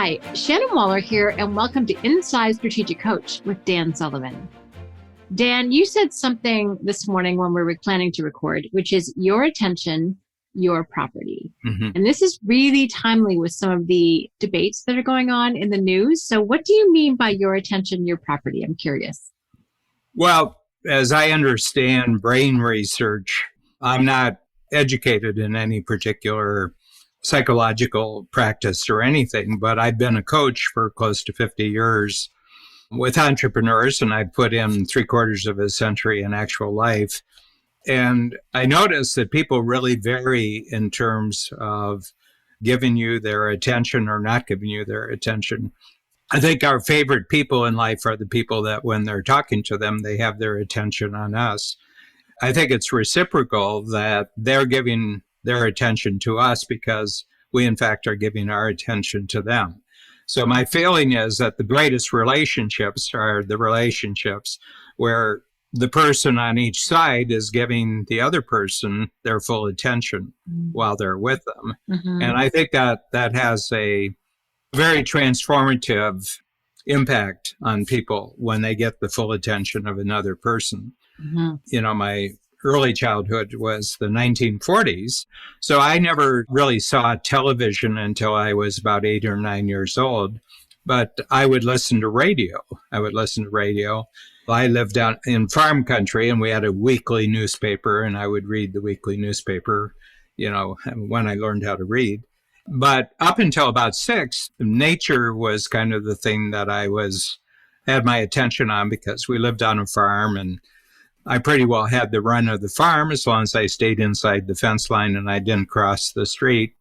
Hi, Shannon Waller here, and welcome to Inside Strategic Coach with Dan Sullivan. Dan, you said something this morning when we were planning to record, which is your attention, your property. And this is really timely with some of the debates that are going on in the news. So what do you mean by your attention, your property? I'm curious. Well, as I understand brain research, I'm not educated in any particular psychological practice or anything, but I've been a coach for close to 50 years with entrepreneurs, and I've put in 3/4 of a century in actual life. And I notice that people really vary in terms of giving you their attention or not giving you their attention. I think our favorite people in life are the people that when they're talking to them, they have their attention on us. I think it's reciprocal that they're giving their attention to us because we, in fact, are giving our attention to them. So my feeling is that the greatest relationships are the relationships where the person on each side is giving the other person their full attention while they're with them. And I think that that has a very transformative impact on people when they get the full attention of another person. You know, my early childhood was the 1940s, so I never really saw television until I was about 8 or 9 years old, but I would listen to radio. I lived out in farm country, and we had a weekly newspaper, and I would read the weekly newspaper, you know, when I learned how to read. But up until about 6, nature was kind of the thing that had my attention on because we lived on a farm, and I pretty well had the run of the farm as long as I stayed inside the fence line and I didn't cross the street.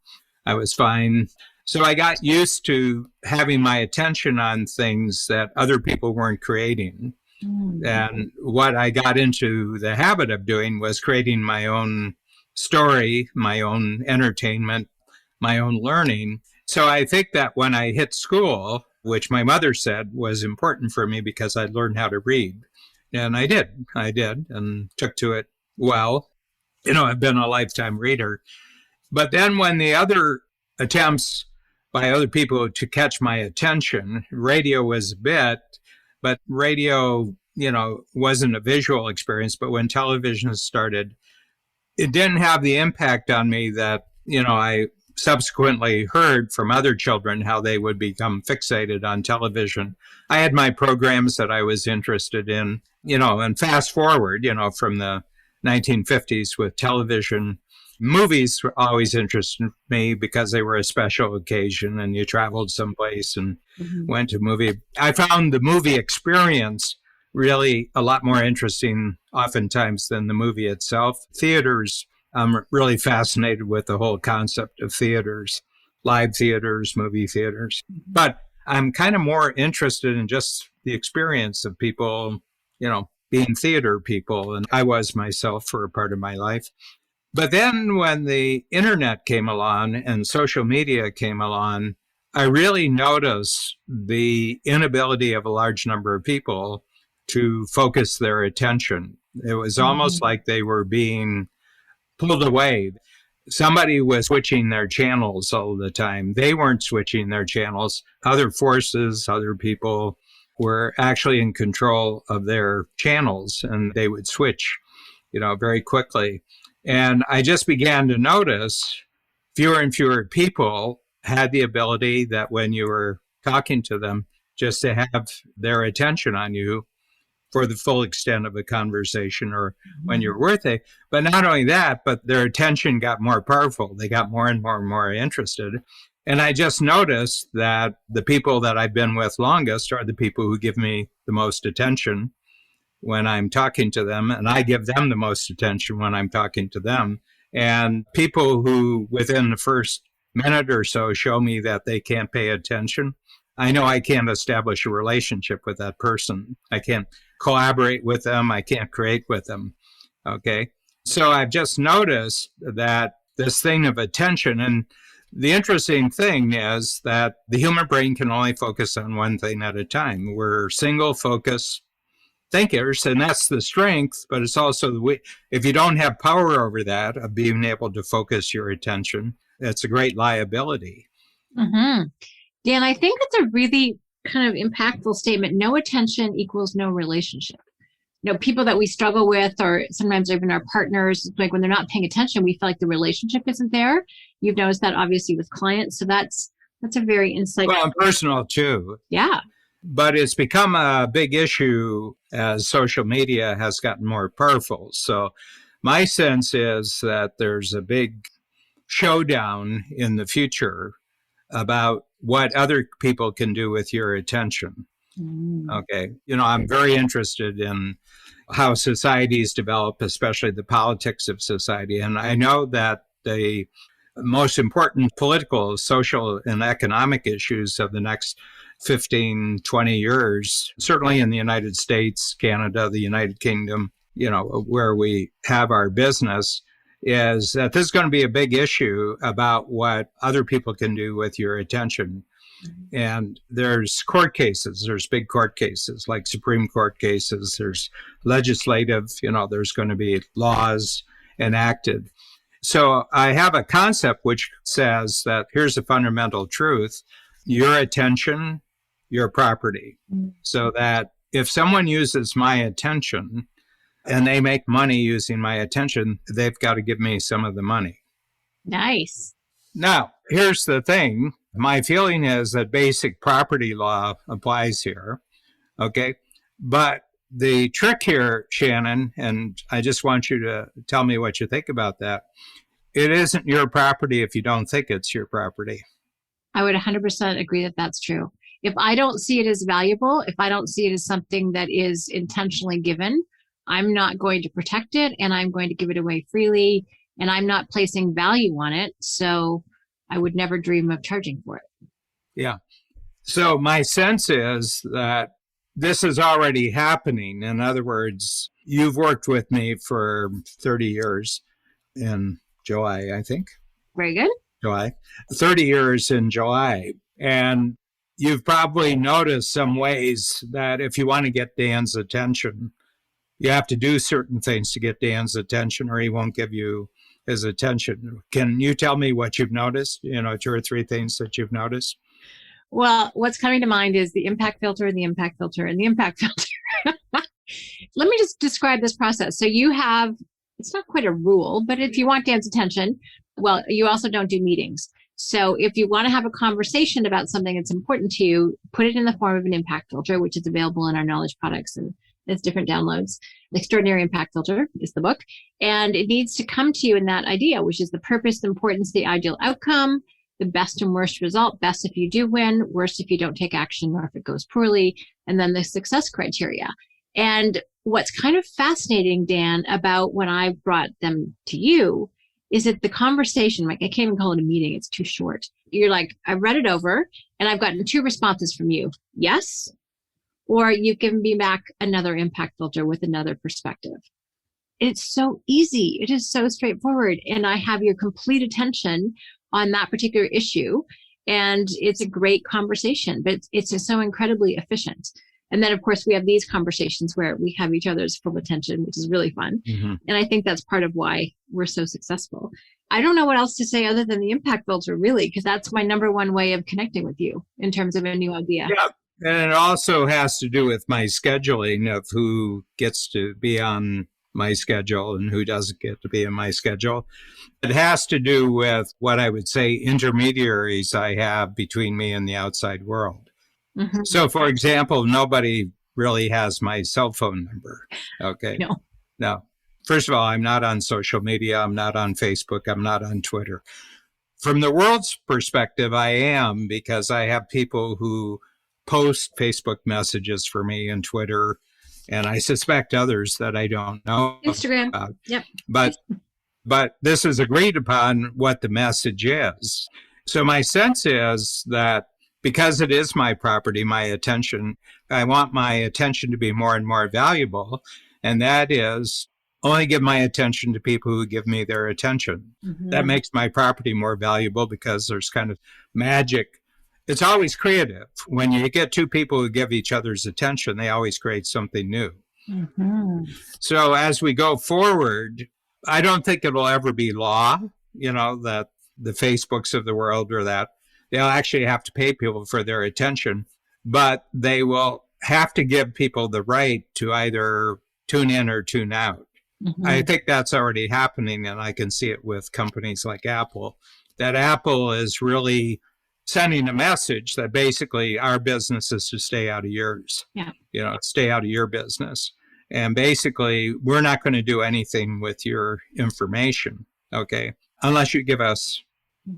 I was fine. So I got used to having my attention on things that other people weren't creating. And what I got into the habit of doing was creating my own story, my own entertainment, my own learning. So I think that when I hit school, which my mother said was important for me because I learned how to read. And I did, and took to it well. You know, I've been a lifetime reader. But then when the other attempts by other people to catch my attention, radio was a bit, but radio, you know, wasn't a visual experience. But when television started, it didn't have the impact on me that, you know, I subsequently heard from other children how they would become fixated on television. I had my programs that I was interested in, you know, and fast forward, you know, from the 1950s with television. Movies always interested me because they were a special occasion and you traveled someplace and went to a movie. I found the movie experience really a lot more interesting oftentimes than the movie itself. Theaters, I'm really fascinated with the whole concept of theaters, live theaters, movie theaters. But I'm kind of more interested in just the experience of people, you know, being theater people. And I was myself for a part of my life. But then when the internet came along and social media came along, I really noticed the inability of a large number of people to focus their attention. It was almost like they were being pulled away. Somebody was switching their channels all the time. They weren't switching their channels. Other forces, other people were actually in control of their channels, and they would switch, you know, very quickly. And I just began to notice fewer and fewer people had the ability that when you were talking to them, just to have their attention on you for the full extent of a conversation or when you're worth it. But not only that, but their attention got more powerful. They got more and more and more interested. And I just noticed that the people that I've been with longest are the people who give me the most attention when I'm talking to them, and I give them the most attention when I'm talking to them. And people who within the first minute or so show me that they can't pay attention, I know I can't establish a relationship with that person. I can't collaborate with them. I can't create with them. Okay. So I've just noticed that this thing of attention, and the interesting thing is that the human brain can only focus on one thing at a time. We're single focus thinkers, and that's the strength, but it's also the way, if you don't have power over that, of being able to focus your attention, it's a great liability. Dan, I think that's a really kind of impactful statement. No attention equals no relationship. People that we struggle with, or sometimes even our partners, like when they're not paying attention, we feel like the relationship isn't there. You've noticed that obviously with clients. So that's a very insightful. Well, and personal too. Yeah. But it's become a big issue as social media has gotten more powerful. So my sense is that there's a big showdown in the future about what other people can do with your attention. Okay. I'm very interested in how societies develop, especially the politics of society. And I know that the most important political, social, and economic issues of the next 15, 20 years, certainly in the United States, Canada, the United Kingdom, where we have our business, is that this is going to be a big issue about what other people can do with your attention. And there's court cases, there's big court cases like Supreme Court cases, there's legislative, there's going to be laws enacted. So I have a concept which says that here's a fundamental truth: your attention, your property. So that if someone uses my attention and they make money using my attention, they've got to give me some of the money. Nice. Now, here's the thing. My feeling is that basic property law applies here. Okay. But the trick here, Shannon, and I just want you to tell me what you think about that. It isn't your property if you don't think it's your property. I would 100% agree that that's true. If I don't see it as valuable, if I don't see it as something that is intentionally given, I'm not going to protect it, and I'm going to give it away freely, and I'm not placing value on it. So I would never dream of charging for it. Yeah. So my sense is that this is already happening. In other words, you've worked with me for 30 years in July, I think. Very good. July. 30 years in July. And you've probably noticed some ways that if you want to get Dan's attention, you have to do certain things to get Dan's attention, or he won't give you his attention. Can you tell me what you've noticed? 2 or 3 things that you've noticed? Well, what's coming to mind is the impact filter and the impact filter and the impact filter. Let me just describe this process. So you have, it's not quite a rule, but if you want Dan's attention, well, you also don't do meetings. So if you want to have a conversation about something that's important to you, put it in the form of an impact filter, which is available in our knowledge products and there's different downloads. The Extraordinary Impact Filter is the book. And it needs to come to you in that idea, which is the purpose, the importance, the ideal outcome, the best and worst result, best if you do win, worst if you don't take action or if it goes poorly, and then the success criteria. And what's kind of fascinating, Dan, about when I brought them to you is that the conversation, like I can't even call it a meeting, it's too short. You're like, I read it over and I've gotten 2 responses from you. Yes, or you've given me back another impact filter with another perspective. It's so easy. It is so straightforward. And I have your complete attention on that particular issue. And it's a great conversation, but it's just so incredibly efficient. And then, of course, we have these conversations where we have each other's full attention, which is really fun. Mm-hmm. And I think that's part of why we're so successful. I don't know what else to say other than the impact filter, really, because that's my number one way of connecting with you in terms of a new idea. Yeah. And it also has to do with my scheduling of who gets to be on my schedule and who doesn't get to be in my schedule. It has to do with what I would say intermediaries I have between me and the outside world. Mm-hmm. So, for example, nobody really has my cell phone number. Okay. No. First of all, I'm not on social media. I'm not on Facebook. I'm not on Twitter. From the world's perspective, I am, because I have people who post Facebook messages for me and Twitter, and I suspect others that I don't know Instagram about. Yep. But this is agreed upon what the message is. So my sense is that because it is my property, my attention, I want my attention to be more and more valuable, and that is only give my attention to people who give me their attention. Mm-hmm. That makes my property more valuable because there's kind of magic. It's always creative. When you get 2 people who give each other's attention, they always create something new. Mm-hmm. So as we go forward, I don't think it'll ever be law, that the Facebooks of the world or that. They'll actually have to pay people for their attention, but they will have to give people the right to either tune in or tune out. I think that's already happening, and I can see it with companies like Apple, that Apple is really sending a message that basically our business is to stay out of yours. Yeah. Stay out of your business. And basically, we're not going to do anything with your information, okay, unless you give us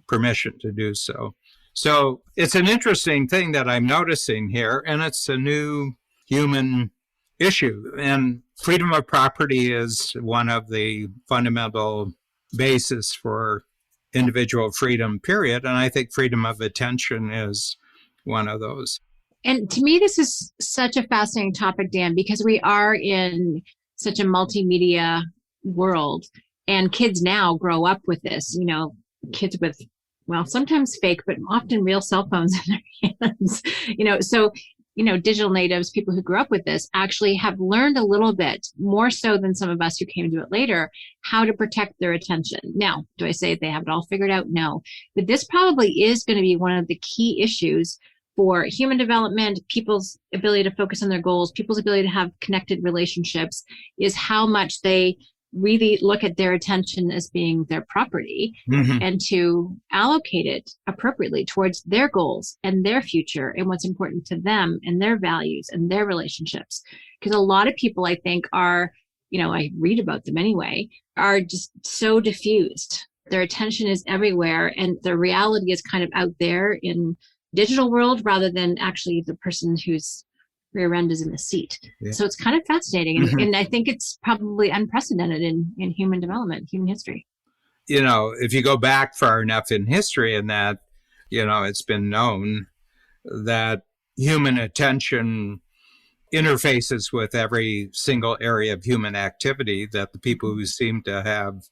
permission to do so. So it's an interesting thing that I'm noticing here, and it's a new human issue. And freedom of property is one of the fundamental basis for individual freedom, period. And I think freedom of attention is one of those. And to me, this is such a fascinating topic, Dan, because we are in such a multimedia world, and kids now grow up with this, kids with, well, sometimes fake, but often real cell phones in their hands, so digital natives, people who grew up with this, actually have learned a little bit more so than some of us who came to it later, how to protect their attention. Now, do I say they have it all figured out? No, but this probably is going to be one of the key issues for human development, people's ability to focus on their goals, people's ability to have connected relationships, is how much they really look at their attention as being their property and to allocate it appropriately towards their goals and their future and what's important to them and their values and their relationships. Because a lot of people, I think, are, I read about them anyway, are just so diffused. Their attention is everywhere, and the reality is kind of out there in digital world rather than actually the person whose rear end is in the seat. Yeah. So it's kind of fascinating. And I think it's probably unprecedented in human development, human history. If you go back far enough in history, and that, it's been known that human attention interfaces with every single area of human activity, that the people who seem to have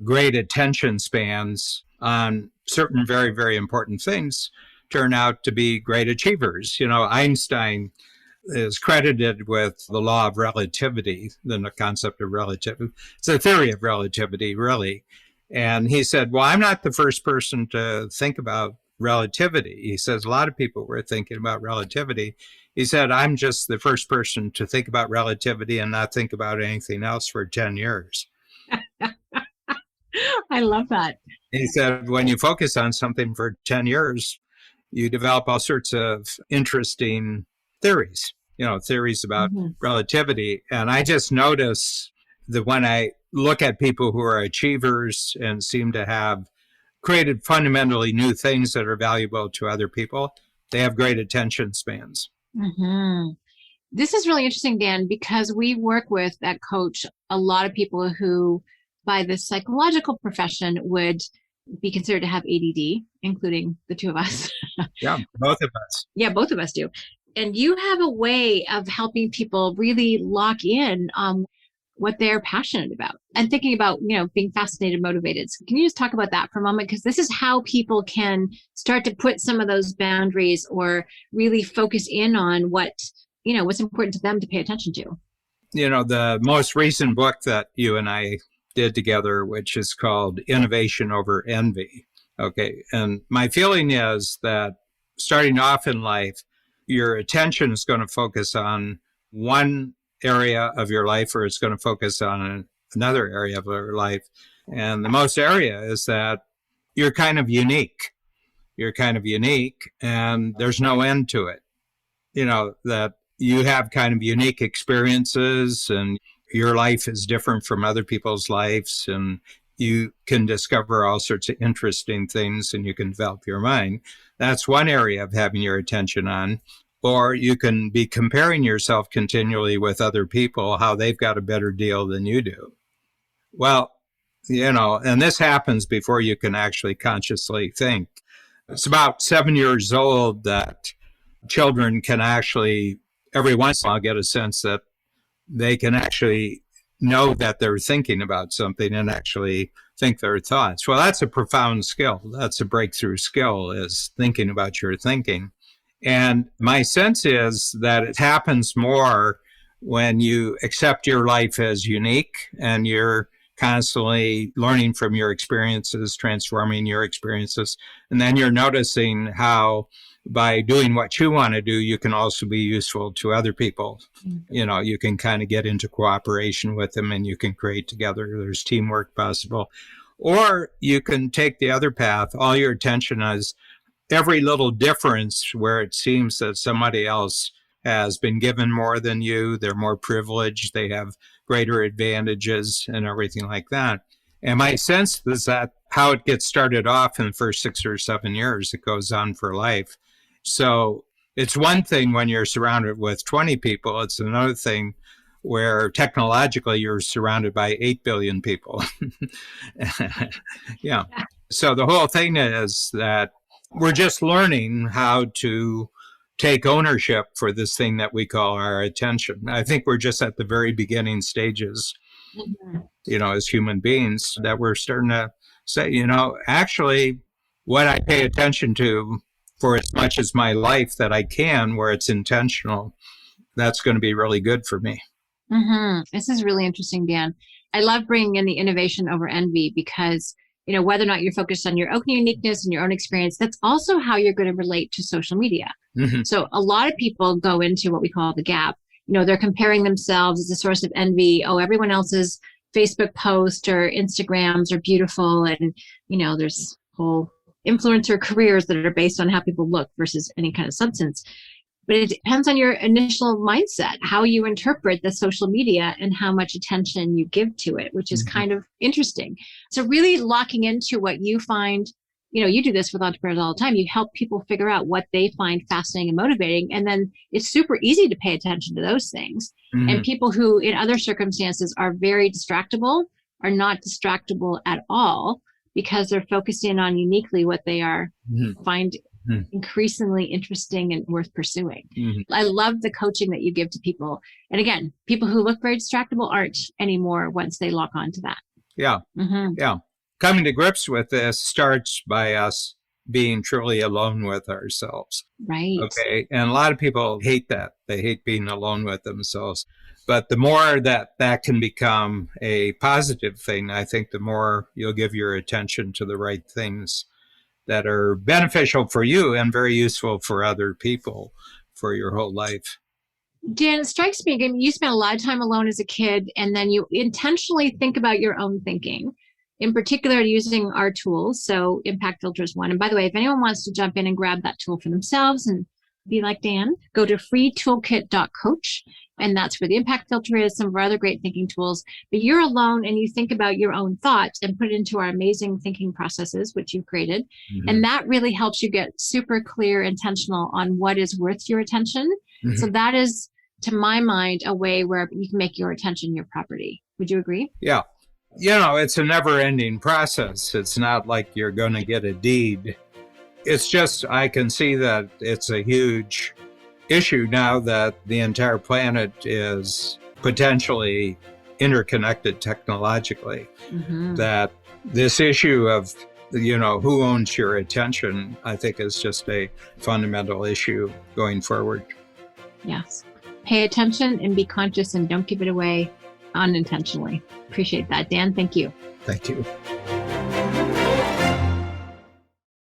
great attention spans on certain very, very important things turn out to be great achievers. Einstein is credited with the law of relativity, the concept of relativity. It's a theory of relativity, really. And he said, well, I'm not the first person to think about relativity. He says a lot of people were thinking about relativity. He said, I'm just the first person to think about relativity and not think about anything else for 10 years. I love that. He said, when you focus on something for 10 years, you develop all sorts of interesting theories, theories about relativity. And I just notice that when I look at people who are achievers and seem to have created fundamentally new things that are valuable to other people, they have great attention spans. This is really interesting, Dan, because we work with at Coach a lot of people who, by the psychological profession, would be considered to have ADD, including the two of us. Yeah, both of us. Yeah, both of us do. And you have a way of helping people really lock in on what they're passionate about and thinking about, being fascinated, motivated. So can you just talk about that for a moment? Because this is how people can start to put some of those boundaries or really focus in on what's important to them to pay attention to. The most recent book that you and I did together, which is called Innovation Over Envy. Okay. And my feeling is that starting off in life, your attention is going to focus on one area of your life, or it's going to focus on another area of your life. And the most area is that you're kind of unique. You're kind of unique, and there's no end to it. That you have kind of unique experiences, and your life is different from other people's lives, and you can discover all sorts of interesting things, and you can develop your mind. That's one area of having your attention on. Or you can be comparing yourself continually with other people, how they've got a better deal than you do. Well, and this happens before you can actually consciously think. It's about 7 years old that children can actually, every once in a while, get a sense that they can actually know that they're thinking about something and actually think their thoughts. Well, that's a profound skill. That's a breakthrough skill, is thinking about your thinking. And my sense is that it happens more when you accept your life as unique and you're constantly learning from your experiences, transforming your experiences. And then you're noticing how by doing what you want to do, you can also be useful to other people. You know, you can kind of get into cooperation with them and you can create together. There's teamwork possible. Or you can take the other path. All your attention is every little difference where it seems that somebody else has been given more than you, they're more privileged, they have greater advantages and everything like that. And my sense is that how it gets started off in the first 6 or 7 years, it goes on for life. So it's one thing when you're surrounded with 20 people. It's another thing where technologically you're surrounded by 8 billion people. Yeah. So the whole thing is that we're just learning how to take ownership for this thing that we call our attention. I think we're just at the very beginning stages, you know, as human beings, that we're starting to say, you know, actually what I pay attention to for as much as my life that I can, where it's intentional, that's going to be really good for me. This is really interesting, Dan. I love bringing in the innovation over envy because, you know, whether or not you're focused on your own uniqueness and your own experience, that's also how you're going to relate to social media. So a lot of people go into what we call the gap. You know, they're comparing themselves as a source of envy. Oh, everyone else's Facebook post or Instagrams are beautiful. And, you know, there's whole influencer careers that are based on how people look versus any kind of substance. But it depends on your initial mindset, how you interpret the social media and how much attention you give to it, which is kind of interesting. So really locking into what you find, you know, you do this with entrepreneurs all the time. You help people figure out what they find fascinating and motivating. And then it's super easy to pay attention to those things. And people who in other circumstances are very distractible are not distractible at all because they're focusing on uniquely what they are find increasingly interesting and worth pursuing. I love the coaching that you give to people. And again, people who look very distractible aren't anymore once they lock on to that. Yeah. Yeah. Coming to grips with this starts by us being truly alone with ourselves. Right. Okay. And a lot of people hate that. They hate being alone with themselves. But the more that that can become a positive thing, I think the more you'll give your attention to the right things that are beneficial for you and very useful for other people for your whole life. Dan, it strikes me again, you spent a lot of time alone as a kid, and then you intentionally think about your own thinking, in particular using our tools. So Impact Filter is one. And by the way, if anyone wants to jump in and grab that tool for themselves and be like Dan, go to freetoolkit.coach. And that's where the Impact Filter is, some of our other great thinking tools. But you're alone and you think about your own thoughts and put it into our amazing thinking processes, which you've created. And that really helps you get super clear, intentional on what is worth your attention. So that is, to my mind, a way where you can make your attention your property. Would you agree? Yeah. You know, it's a never-ending process. It's not like you're going to get a deed. It's just, I can see that it's a huge issue now that the entire planet is potentially interconnected technologically. That this issue of, you know, who owns your attention, I think is just a fundamental issue going forward. Yes. Pay attention and be conscious and don't give it away unintentionally. Appreciate that. Dan, thank you. Thank you.